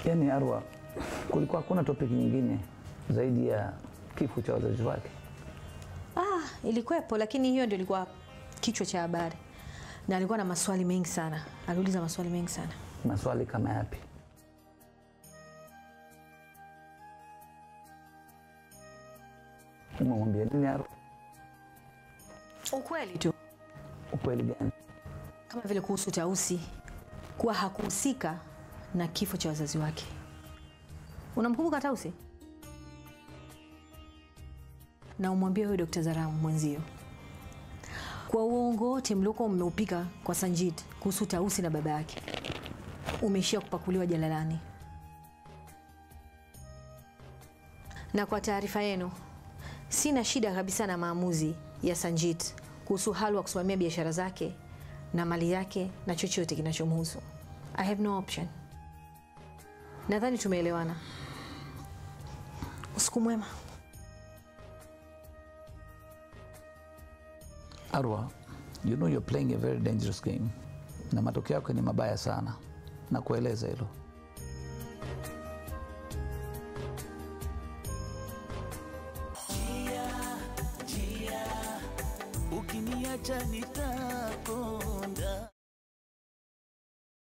Yani Arwa, kulikuwa hakuna topic nyingine zaidi ya kifo cha wazazi wake? Ilikuwepo, lakini hiyo ndio ilikuwa kichwa cha habari. Na alikuwa na maswali mengi sana. Aliuliza maswali mengi sana. Maswali kama yapi? Umemwambia nini Arwa? Ukweli tu. Ukweli gani? Kama vile kuhusu Tausi, kuwa hakuhusika na kifo cha wazazi wake. Unamkumbuka Tausi? Na umwambie huyo Dr. Zaramu mwenzio, kwa uongo wote mliokuwa mmeupika kwa Sanjid kuhusu Tausi na baba yake umeishia kupakuliwa jalalani. Na kwa taarifa yenu, sina shida kabisa na maamuzi ya Sanjid kuhusu Halwa kusimamia biashara zake na mali yake na chochote kinachomhusu. I have no option. Nadhani tumeelewana. Usiku mwema. Arwa, you know you're playing a very dangerous game. Na matokeo yake ni mabaya sana. Na kueleza hilo. Ukiniacha nitakonda.